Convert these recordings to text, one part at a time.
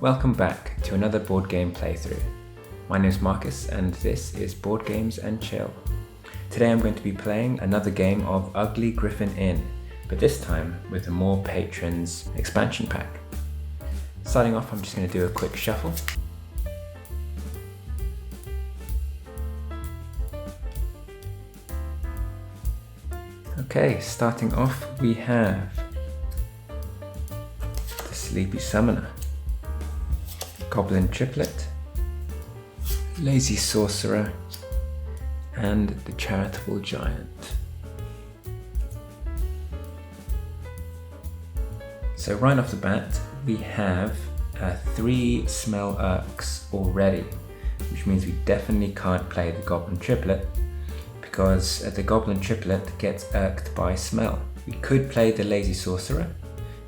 Welcome back to another board game playthrough. My name is Marcus and this is Board Games and Chill. Today I'm going to be playing another game of Ugly Gryphon Inn, but this time with the More Patrons expansion pack. Starting off, I'm just going to do a quick shuffle. Okay, starting off we have the Sleepy Summoner, Goblin Triplet, Lazy Sorcerer, and the Charitable Giant. So right off the bat, we have 3 smell irks already, which means we definitely can't play the Goblin Triplet because the Goblin Triplet gets irked by smell. We could play the Lazy Sorcerer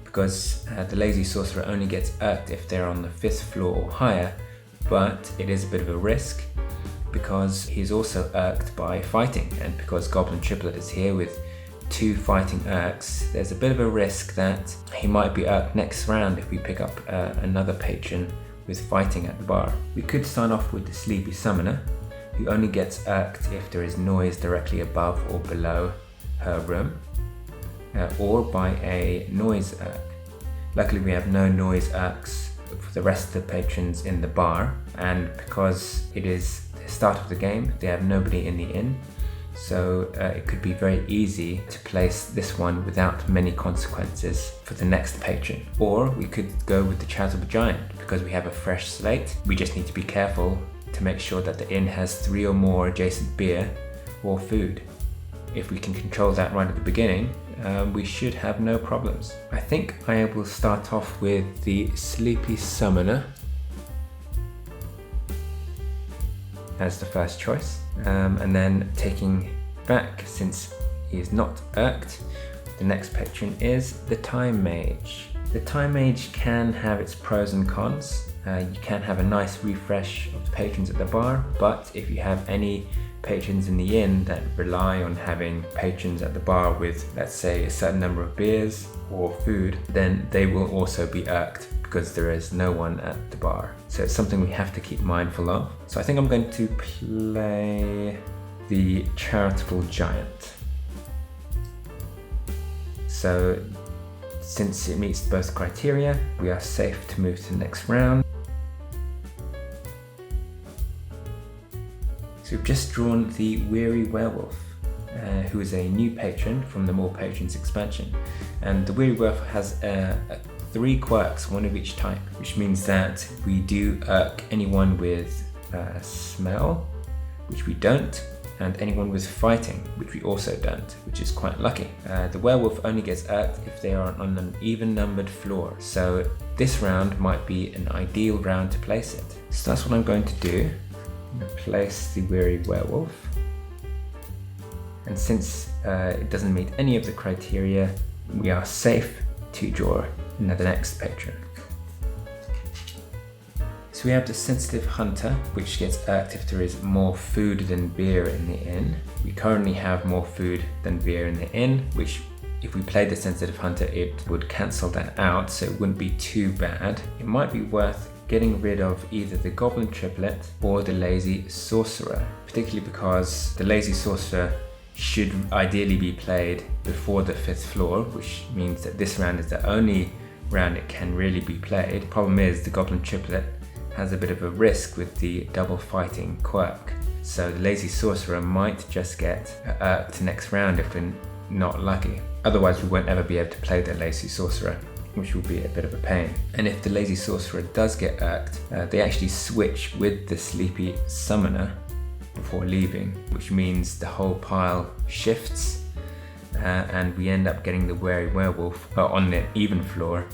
because the Lazy Sorcerer only gets irked if they're on the 5th floor or higher, but it is a bit of a risk because he's also irked by fighting, and because Goblin Triplet is here with 2 fighting irks, there's a bit of a risk that he might be irked next round if we pick up another patron with fighting at the bar. We could start off with the Sleepy Summoner, who only gets irked if there is noise directly above or below her room, or by a noise irk. Luckily we have no noise irks for the rest of the patrons in the bar, and because it is the start of the game, they have nobody in the inn, so it could be very easy to place this one without many consequences for the next patron. Or we could go with the Charitable Giant because we have a fresh slate. We just need to be careful to make sure that the inn has 3 or more adjacent beer or food. If we can control that right at the beginning, we should have no problems. I think I will start off with the Sleepy Summoner as the first choice, and then taking back, since he is not irked, the next patron is the Time Mage. The Time Mage can have its pros and cons. You can have a nice refresh of the patrons at the bar, but if you have any patrons in the inn that rely on having patrons at the bar with, let's say, a certain number of beers or food, then they will also be irked because there is no one at the bar. So it's something we have to keep mindful of. So I think I'm going to play the Charitable Giant. So since it meets both criteria, we are safe to move to the next round. So we've just drawn the Weary Werewolf, who is a new patron from the More Patrons expansion. And the Weary Werewolf has 3 quirks, 1 of each type, which means that we do irk anyone with smell, which we don't, and anyone with fighting, which we also don't, which is quite lucky. The werewolf only gets irked if they are on an even numbered floor, so this round might be an ideal round to place it. So that's what I'm going to do. I'm going to place the Weary Werewolf, and since it doesn't meet any of the criteria, we are safe to draw the next patron. So we have the Sensitive Hunter, which gets irked if there is more food than beer in the inn. We currently have more food than beer in the inn, which if we played the Sensitive Hunter, it would cancel that out, so it wouldn't be too bad. It might be worth getting rid of either the Goblin Triplet or the Lazy Sorcerer, particularly because the Lazy Sorcerer should ideally be played before the 5th floor, which means that this round is the only round it can really be played. The problem is the Goblin Triplet has a bit of a risk with the double fighting quirk, so the Lazy Sorcerer might just get irked next round if we're not lucky. Otherwise we won't ever be able to play the Lazy Sorcerer, which will be a bit of a pain. And if the Lazy Sorcerer does get irked, they actually switch with the Sleepy Summoner before leaving, which means the whole pile shifts and we end up getting the Weary Werewolf on the even floor,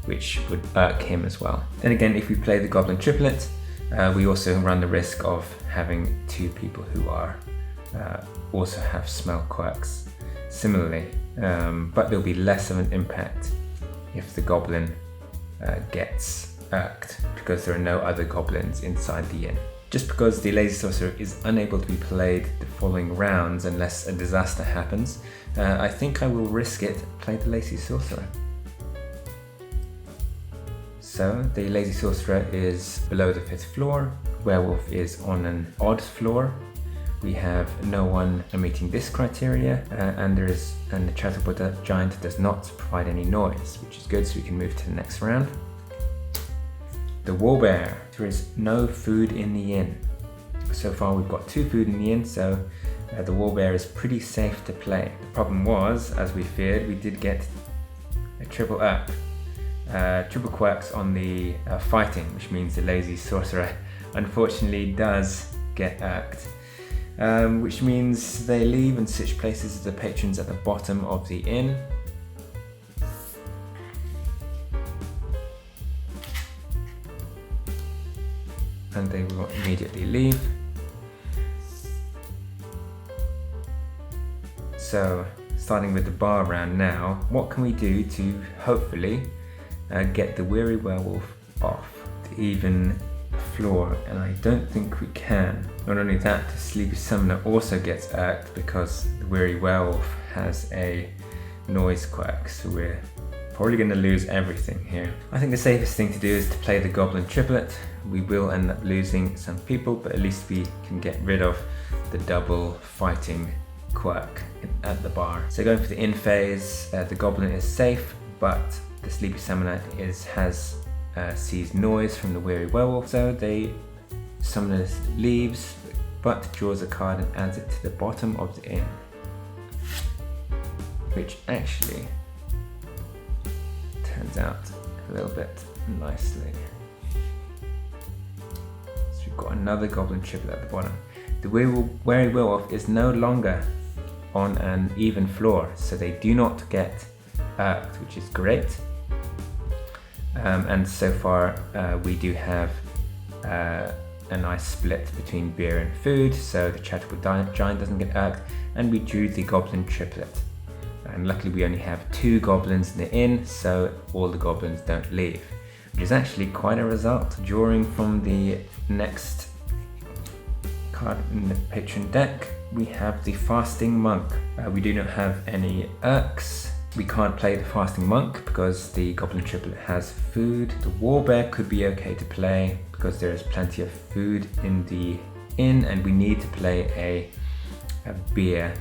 which would irk him as well. Then again, if we play the Goblin Triplet, we also run the risk of having 2 people who are also have smell quirks similarly, but there'll be less of an impact if the goblin gets irked because there are no other goblins inside the inn. Just because the Lazy Sorcerer is unable to be played the following rounds unless a disaster happens, I think I will risk it, play the Lazy Sorcerer. So the lazy sorcerer is below the 5th floor, werewolf is on an odd floor. We have no one meeting this criteria, and the charitable giant does not provide any noise, which is good, so we can move to the next round. The warbear. There is no food in the inn. So far we've got 2 food in the inn, so the warbear is pretty safe to play. The problem was, as we feared, we did get a triple up. Triple quirks on the fighting, which means the lazy sorcerer unfortunately does get irked. Which means they leave and switch places with the patrons at the bottom of the inn. And they will immediately leave. So, starting with the bar round now, what can we do to hopefully get the weary werewolf off the even floor? And I don't think we can. Not only that, the sleepy summoner also gets irked because the weary werewolf has a noise quirk, so we're probably going to lose everything here. I think the safest thing to do is to play the goblin triplet. We will end up losing some people, but at least we can get rid of the double fighting quirk at the bar. So going for the inn phase, the goblin is safe, but the sleepy summoner sees noise from the weary werewolf, so the summoner leaves but draws a card and adds it to the bottom of the inn, which actually turns out a little bit nicely. So we've got another goblin triplet at the bottom. The weary werewolf is no longer on an even floor, so they do not get irked, which is great. And so far we do have a nice split between beer and food, so the charitable giant doesn't get irked, and we drew the goblin triplet. And luckily we only have 2 goblins in the inn, so all the goblins don't leave, which is actually quite a result. Drawing from the next card in the patron deck, we have the fasting monk. We do not have any irks. We can't play the fasting monk because the goblin triplet has food. The warbear could be okay to play because there is plenty of food in the inn, and we need to play a beer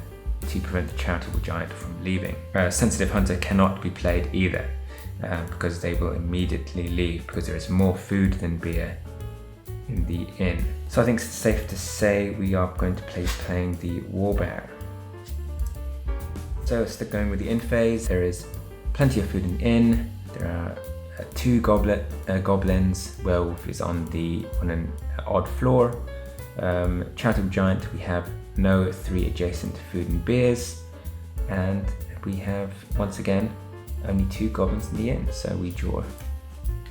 to prevent the charitable giant from leaving. Sensitive hunter cannot be played either because they will immediately leave because there is more food than beer in the inn. So I think it's safe to say we are going to play playing the warbear. So still going with the inn phase, there is plenty of food in the inn. There are 2 goblins. Werewolf is on an odd floor. Charitable giant, we have no 3 adjacent food and beers, and we have once again only 2 goblins in the inn, so we draw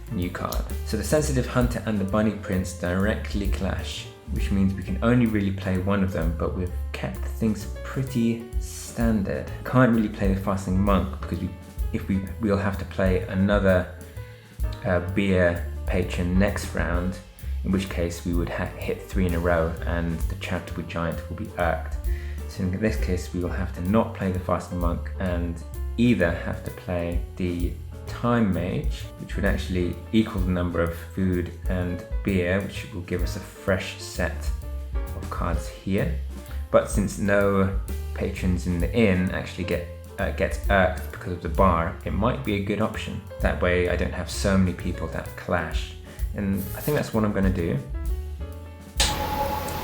a new card. So the sensitive hunter and the bunny prince directly clash, which means we can only really play one of them, but we've kept things pretty standard. Can't really play the fasting monk because we'll have to play another beer patron next round, in which case we would hit 3 in a row and the charitable giant will be irked. So in this case we will have to not play the fasting monk and either have to play the time mage, which would actually equal the number of food and beer, which will give us a fresh set of cards here. But since no patrons in the inn actually gets irked because of the bar, it might be a good option. That way I don't have so many people that clash. And I think that's what I'm going to do.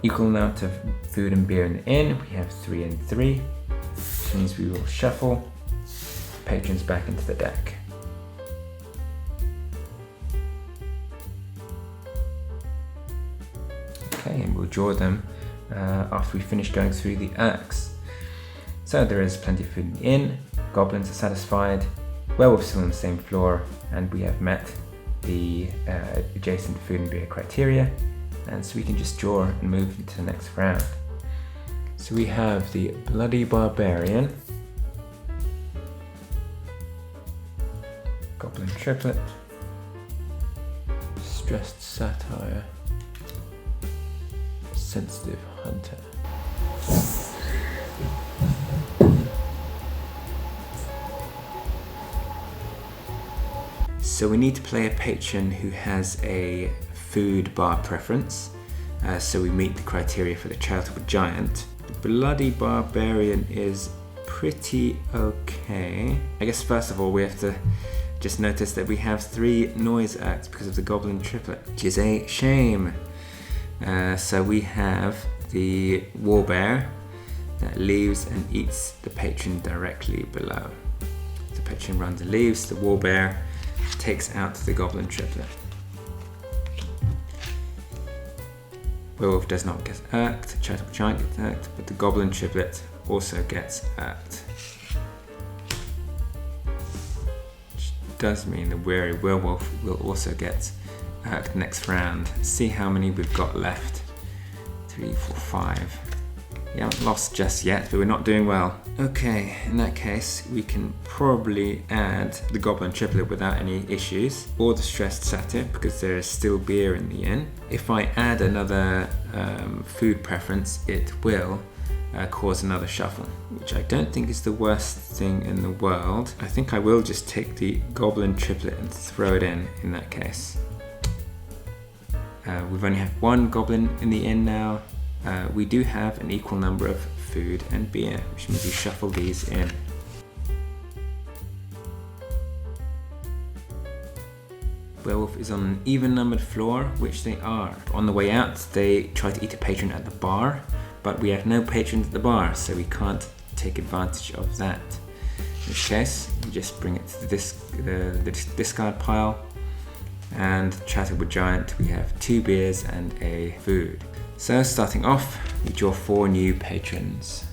Equal amount of food and beer in the inn. We have 3 and 3, which means we will shuffle patrons back into the deck. Okay, and we'll draw them after we finish going through the irks. So there is plenty of food in the inn, goblins are satisfied, werewolves still on the same floor, and we have met the adjacent food and beer criteria, and so we can just draw and move into the next round. So we have the Bloody Barbarian, Goblin Triplet, Stressed Satire, Sensitive Hunter. So we need to play a patron who has a food bar preference, so we meet the criteria for the charitable giant. The bloody barbarian is pretty okay. I guess first of all we have to just notice that we have 3 noise acts because of the goblin triplet, which is a shame. So we have the warbear that leaves and eats the patron directly below. The patron runs and leaves, the warbear takes out the goblin triplet. Werewolf does not get irked, charitable giant gets irked, but the goblin triplet also gets irked. Which does mean the wary werewolf will also get irked next round. See how many we've got left. 3, 4, 5. We haven't lost just yet, but we're not doing well. Okay, in that case, we can probably add the goblin triplet without any issues, or the stressed satyr, because there is still beer in the inn. If I add another food preference, it will cause another shuffle, which I don't think is the worst thing in the world. I think I will just take the goblin triplet and throw it in that case. We've only had 1 goblin in the inn now. We do have an equal number of food and beer, which means we shuffle these in. Werewolf is on an even numbered floor, which they are. On the way out, they try to eat a patron at the bar, but we have no patrons at the bar, so we can't take advantage of that. In which case, we just bring it to the discard pile, and charitable giant, we have 2 beers and a food. So starting off, we draw 4 new patrons.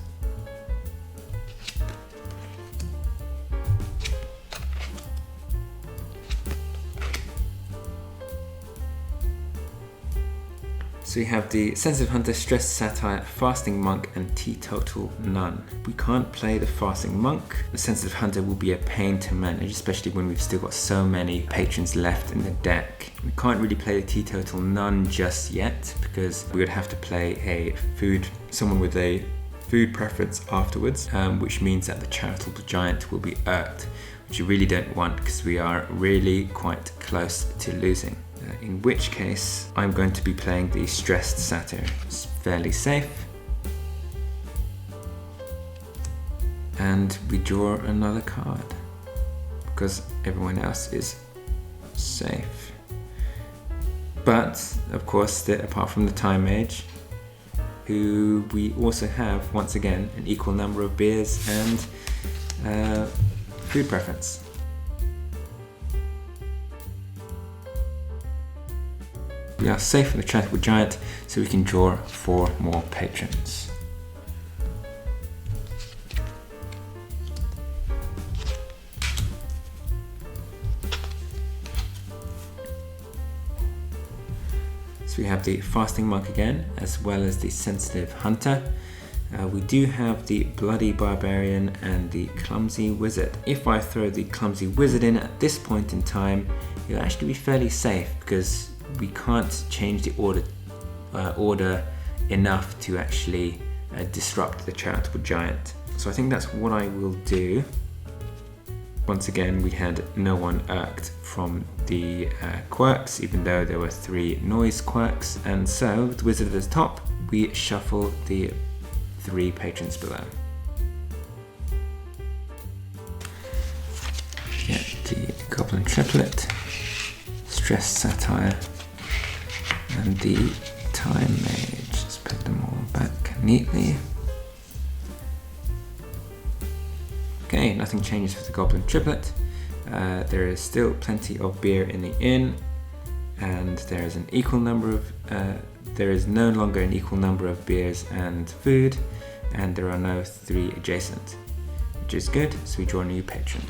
So we have the sensitive hunter, stressed satyr, fasting monk, and teetotal nun. We can't play the fasting monk. The sensitive hunter will be a pain to manage, especially when we've still got so many patrons left in the deck. We can't really play the teetotal nun just yet, because we would have to play someone with a food preference afterwards, which means that the charitable giant will be irked, which you really don't want, because we are really quite close to losing. In which case, I'm going to be playing the stressed satyr. It's fairly safe. And we draw another card, because everyone else is safe. But, of course, apart from the Time Mage, who we also have, once again, an equal number of beers and food preference. We are safe for the charitable giant, so we can draw 4 more patrons. So we have the fasting monk again, as well as the sensitive hunter. We do have the bloody barbarian and the clumsy wizard. If I throw the clumsy wizard in at this point in time, it'll actually be fairly safe, because we can't change the order enough to actually disrupt the charitable giant. So I think that's what I will do. Once again, we had no one irked from the quirks, even though there were 3 noise quirks. And so, with the wizard at the top, we shuffle the 3 patrons below. Get the goblin triplet, stressed satyr, and the Time Mage. Let's put them all back neatly. Okay, nothing changes for the goblin triplet. There is still plenty of beer in the inn, and there is there is no longer an equal number of beers and food, and there are no 3 adjacent, which is good. So we draw a new patron.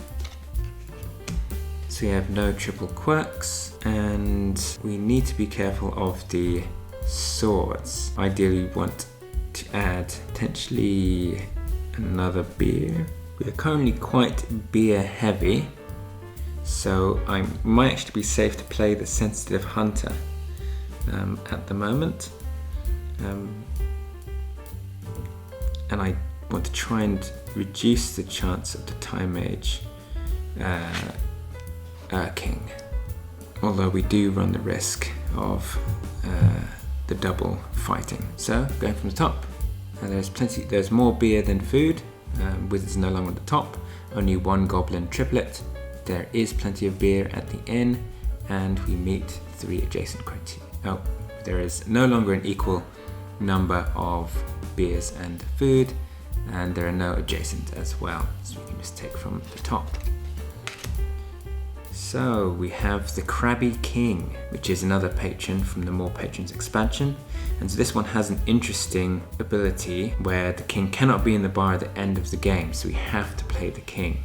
So we have no triple quirks, and we need to be careful of the swords. Ideally, we want to add potentially another beer. We are currently quite beer heavy, so I might actually be safe to play the sensitive hunter at the moment. And I want to try and reduce the chance of the Time Mage irking. although we do run the risk of the double fighting. So going from the top, there's more beer than food. Wizard's no longer at the top, only one goblin triplet. There is plenty of beer at the inn, and we meet 3 adjacent criteria. Oh, there is no longer an equal number of beers and food, and there are no adjacent as well, so we can just take from the top. So we have the Crabby King, which is another patron from the More Patrons expansion. And so this one has an interesting ability where the king cannot be in the bar at the end of the game, so we have to play the king.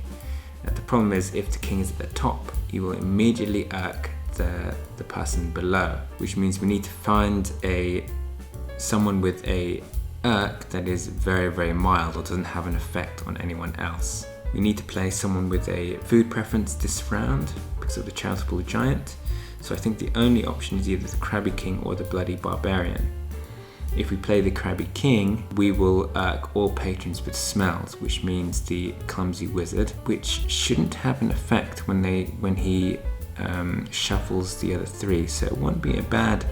The problem is, if the king is at the top, he will immediately irk the person below, which means we need to find someone with a irk that is very, very mild or doesn't have an effect on anyone else. We need to play someone with a food preference this round because of the charitable giant, so I think the only option is either the Crabby King or the Bloody Barbarian. If we play the Crabby King, we will irk all patrons with smells, which means the Clumsy Wizard, which shouldn't have an effect when he shuffles the other 3, so it won't be a bad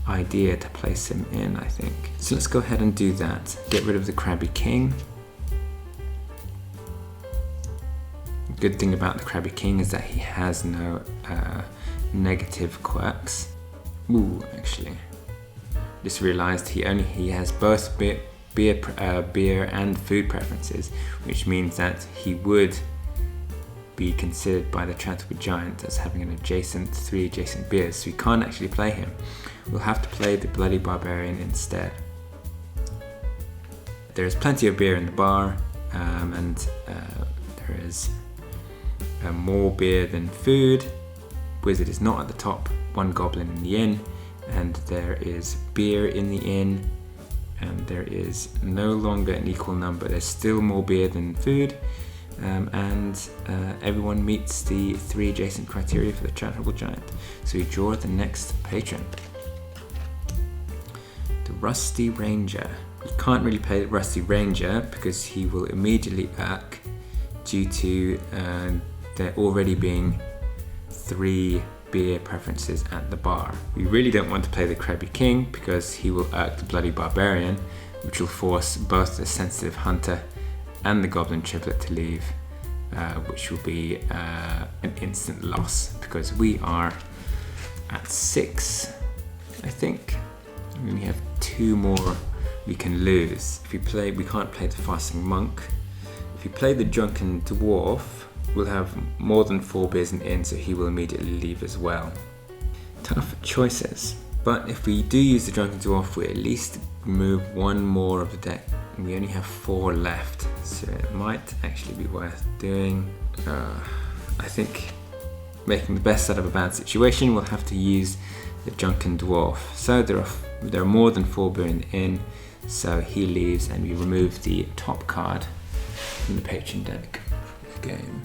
idea to place him in, I think. So let's go ahead and do that. Get rid of the Crabby King. The good thing about the Crabby King is that he has no negative quirks. Ooh, actually, just realized he has both beer and food preferences, which means that he would be considered by the charitable giant as having 3 adjacent beers, so we can't actually play him. We'll have to play the Bloody Barbarian instead. There is plenty of beer in the bar, and there is more beer than food. Wizard is not at the top, 1 goblin in the inn, and there is beer in the inn, and there is no longer an equal number. There's still more beer than food, and everyone meets the 3 adjacent criteria for the charitable giant. So we draw the next patron. The Rusty Ranger. You can't really play the Rusty Ranger because he will immediately irk due to there already being 3 beer preferences at the bar. We really don't want to play the Crabby King because he will irk the Bloody Barbarian, which will force both the Sensitive Hunter and the Goblin Triplet to leave, which will be an instant loss because we are at 6, I think. We only have 2 more we can lose. We can't play the Fasting Monk. If we play the Drunken Dwarf, we'll have more than 4 beers in the inn, so he will immediately leave as well. Tough choices. But if we do use the Drunken Dwarf, we at least remove 1 more of the deck. We only have 4 left, so it might actually be worth doing. I think making the best out of a bad situation, we'll have to use the Drunken Dwarf. So there are more than 4 beer in the inn, so he leaves, and we remove the top card from the patron deck of the game,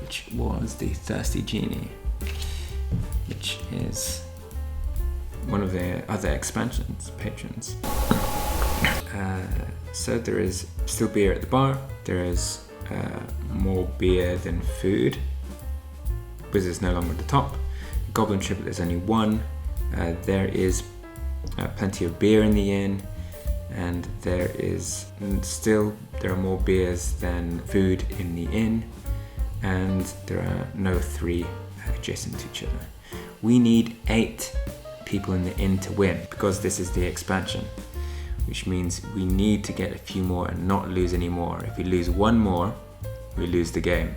which was the Thirsty Genie, which is one of the other expansions patrons. So there is still beer at the bar. There is more beer than food. Wizard's no longer at the top. Goblin Triplet is only 1. There is plenty of beer in the inn, and there are more beers than food in the inn, and there are no 3 adjacent to each other. We need 8 people in the inn to win because this is the expansion, which means we need to get a few more and not lose any more. If we lose 1 more, we lose the game.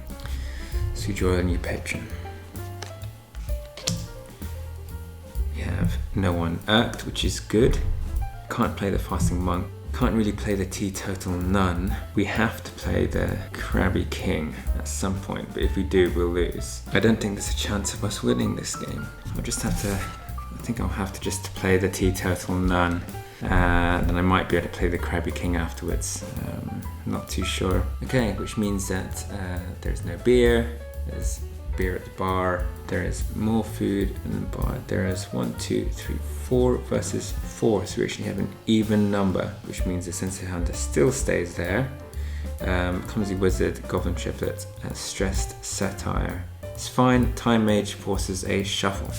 So we draw a new patron. We have no one irked, which is good. Can't play the Fasting Monk. Can't really play the Teetotal Nun. We have to play the Crabby King at some point, but if we do, we'll lose. I don't think there's a chance of us winning this game. I think I'll have to just play the Teetotal Nun. Then I might be able to play the Crabby King afterwards. Not too sure. Okay, which means that there's no beer. There's beer at the bar. There is more food in the bar. There is 1, 2, 3, 4 versus 4. So we actually have an even number, which means the Sensitive Hunter still stays there. Clumsy Wizard, Goblin Triplet, Stressed Satire It's fine. Time Mage forces a shuffle.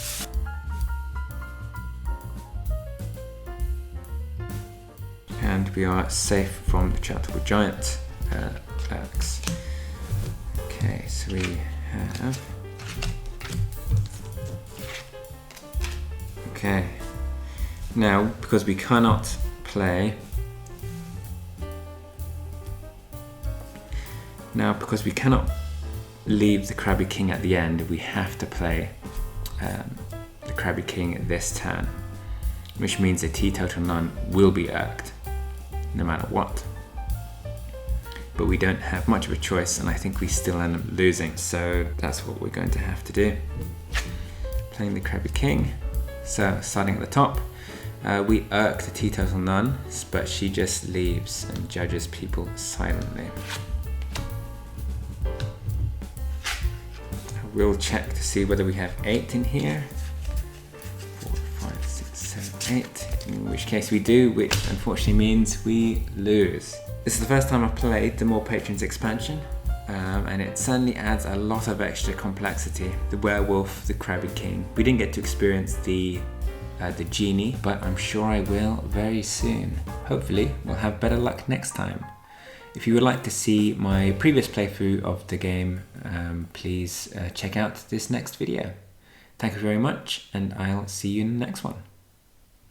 And we are safe from the Charitable Giant axe. Okay, so we have... Okay, now because we cannot play... Now because we cannot leave the Crabby King at the end, we have to play the Crabby King this turn, which means the Teetotal Nun will be irked, no matter what. But we don't have much of a choice, and I think we still end up losing, so that's what we're going to have to do. Playing the Crabby King. So, starting at the top, we irk the Teetotal Nun, but she just leaves and judges people silently. We'll check to see whether we have 8 in here. 4, 5, 6, 7, 8. In which case we do, which unfortunately means we lose. This is the first time I've played the More Patrons expansion, and it certainly adds a lot of extra complexity. The werewolf, the Crabby King. We didn't get to experience the genie, but I'm sure I will very soon. Hopefully, we'll have better luck next time. If you would like to see my previous playthrough of the game, please check out this next video. Thank you very much, and I'll see you in the next one.